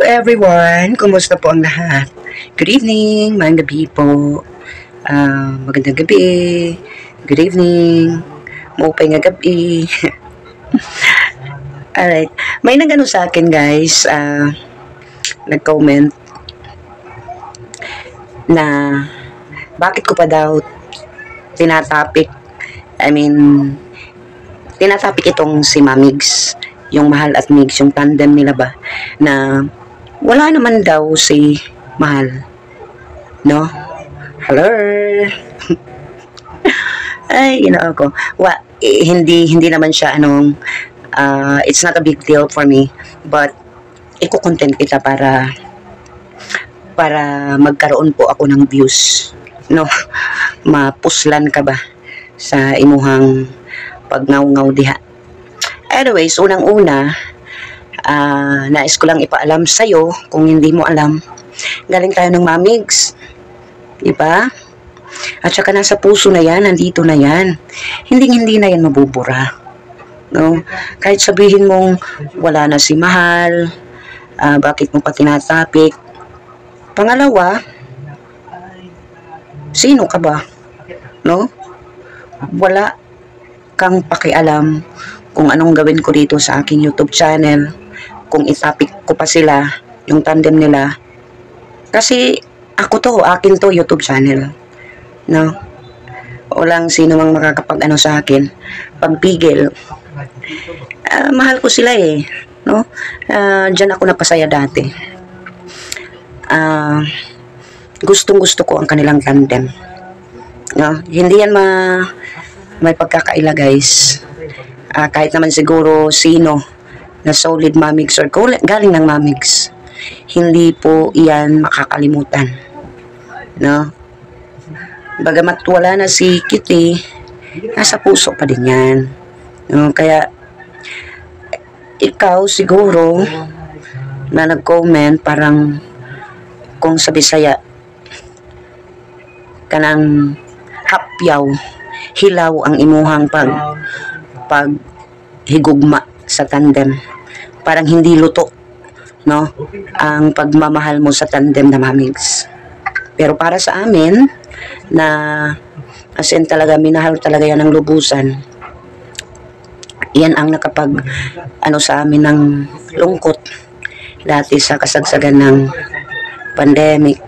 everyone! Kumusta po ang lahat? Good evening, magandang gabi po. Magandang gabi. Good evening. Maupay nga gabi. Alright. May nagano sa akin guys, nag-comment na bakit ko pa daw tinatapik, tinatapik itong si Mamigs, yung Mahal at Migs, yung tandem nila ba, na wala naman daw si Mahal, no? Hello? Ay, ako. Hindi naman siya, it's not a big deal for me, but iko-content kita para magkaroon po ako ng views, no? Mapuslan ka ba sa imuhang pagngaw-ngaw diha. Anyways, unang-una, nais ko lang ipaalam sa'yo, kung hindi mo alam, galing tayo ng Mamigs, di ba? At saka nasa puso na yan, nandito na yan. Hindi na yan mabubura. No? Kahit sabihin mong wala na si Mahal, bakit mo pa tinatapik? Pangalawa, sino ka ba? No? Wala kang pakialam kung anong gawin ko dito sa aking YouTube channel, kung itapik ko pa sila, yung tandem nila. Kasi akin to YouTube channel. No? Walang sino mang makakapag-ano sa akin, pagpigil. Mahal ko sila eh. No? Diyan ako napasaya dati. Gustong-gusto ko ang kanilang tandem. No? Hindi yan may pagkakaila guys. Kahit naman siguro sino na solid Mamigs or galing ng Mamigs, hindi po iyan makakalimutan, no? Bagamat wala na si Kitty, nasa puso pa din yan, no? Kaya ikaw siguro na nag-comment, parang kung sa Bisaya kanang hapyaw, hilaw ang imuhang paghigugma sa tandem, parang hindi luto, no, ang pagmamahal mo sa tandem na Mamigs. Pero para sa amin na as in talaga minahal talaga yan ng lubusan, yan ang nakapag sa amin ng lungkot dati sa kasagsagan ng pandemic.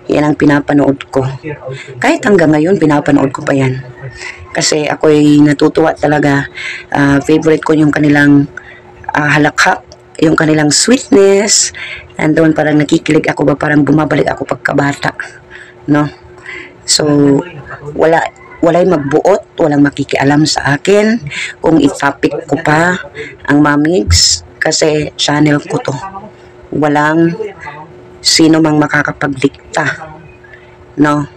Yan ang pinapanood ko. Kahit hanggang ngayon, pinapanood ko pa yan. Kasi ako'y natutuwa talaga. Favorite ko yung kanilang halakhak, yung kanilang sweetness. And doon parang nakikilig ako ba, parang bumabalik ako pagkabata. No? So, walay magbuot, walang makikialam sa akin kung itapik ko pa ang Mamigs kasi channel ko to. Walang sino mang makakapagdikta, no,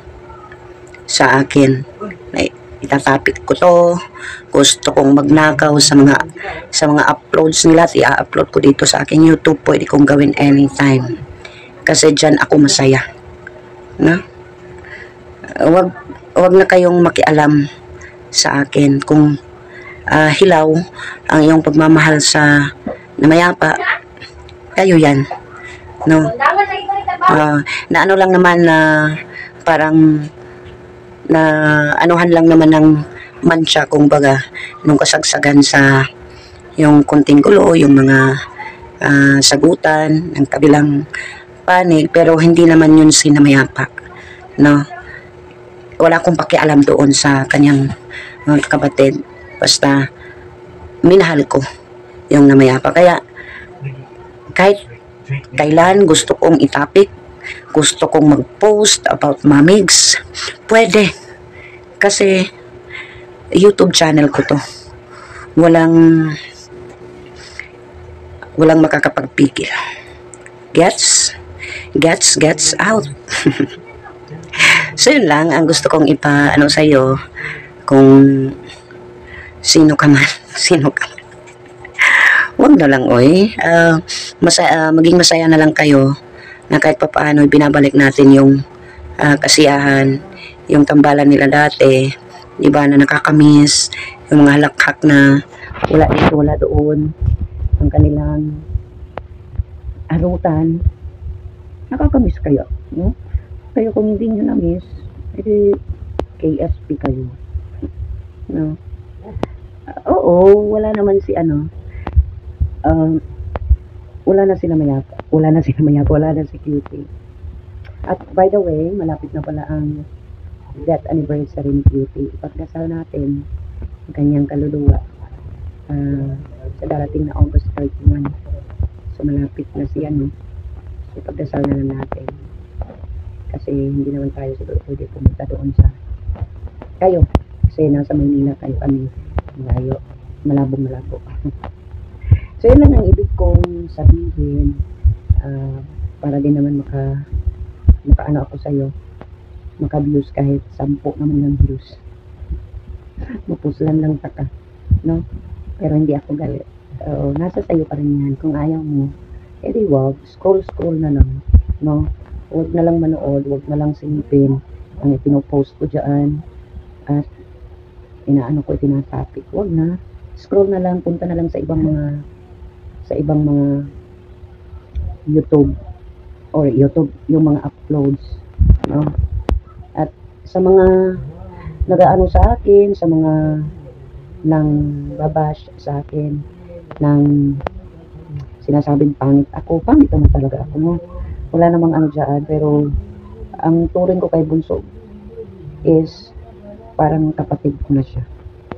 sa akin. Itatapik ko to. Gusto kong magnakaw sa mga uploads nila, i-upload ko dito sa aking YouTube. Pwede kong gawin anytime kasi dyan ako masaya, no? Wag na kayong makialam sa akin kung hilaw ang iyong pagmamahal sa namayapa, kayo yan, no? Na ano lang naman, na parang na anuhan lang naman ng mancha, kung baga, nung kasagsagan sa yung kunting gulo, yung mga sagutan ng kabilang panig, pero hindi naman yun si namayapa, no? Wala akong pakialam doon sa kanyang mga kapatid, basta minahal ko yung namayapa. Kaya kahit kailan gusto kong itapik, gusto kong mag-post about Mamigs, pwede. Kasi YouTube channel ko to. Walang makakapagpigil. Gets out. So yun lang ang gusto kong sa'yo, kung sino ka man. Huwag na lang, oy. Maging masaya na lang kayo na kahit papaano binabalik natin yung kasiyahan, yung tambalan nila dati, di ba, na nakakamiss, yung mga halakhak na wala dito, wala doon, ang kanilang arutan, nakakamiss kayo, no? Kayo kung hindi nyo na-miss, edi KSP kayo, no? Oo, wala naman si um, wala na sila Mayapa, wala na si Cutie. At by the way, malapit na pala ang death anniversary ni Cutie. Ipagdasal natin ang kanyang kaluluwa sa darating na August 31. So malapit na siya, no? So ipagdasal na lang natin. Kasi hindi naman tayo siguro pwede pumunta doon sa kayo. Kasi nasa Maynila kayo, kami malayo, malabo. So yun lang ang ibig kong sabihin, para din naman makaano ako sa'yo, maka-views kahit 10 naman ng views. Mapuslan lang taka, no? Pero hindi ako galit. Nasa sayo pa rin yan. Kung ayaw mo, edi wag, scroll na lang, no? Huwag na lang manood, huwag na lang silipin ang ipinopost ko dyan at tinatopic. Huwag na, scroll na lang, punta na lang sa ibang mga YouTube yung mga uploads, no? At sa mga nag-aano sa akin, sa mga nang babash sa akin, nang sinasabing pangit naman talaga ako, no? Wala namang ano dyan, pero ang turing ko kay Bunso is parang kapatid ko na siya.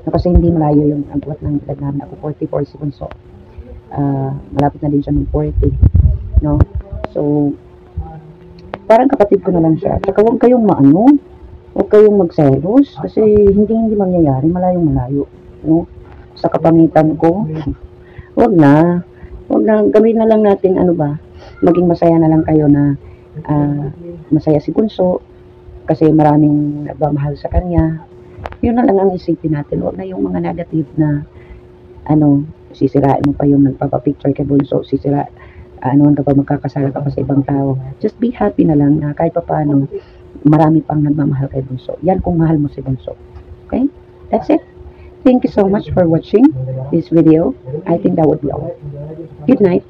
No, kasi hindi malayo yung agwat ng edad namin. Ako 44, si Bunso. Malapit na din siya ng 40, no? So, parang kapatid ko na lang siya. Tsaka huwag kayong huwag kayong magselos kasi hindi mangyayari, malayo, no? Sa kapangitan ko, huwag na, gawin na lang natin maging masaya na lang kayo na masaya si Bunso kasi maraming nagmamahal sa kanya. Yun na lang ang isipin natin. Huwag na yung mga negative na sisirain mo pa yung nagpapapicture kay Bunso, ka pa, magkakasala ka pa sa ibang tao. Just be happy na lang na kahit pa paano marami pang nagmamahal kay Bunso. Yan kung mahal mo si Bunso. Okay? That's it. Thank you so much for watching this video. I think that would be all. Good night.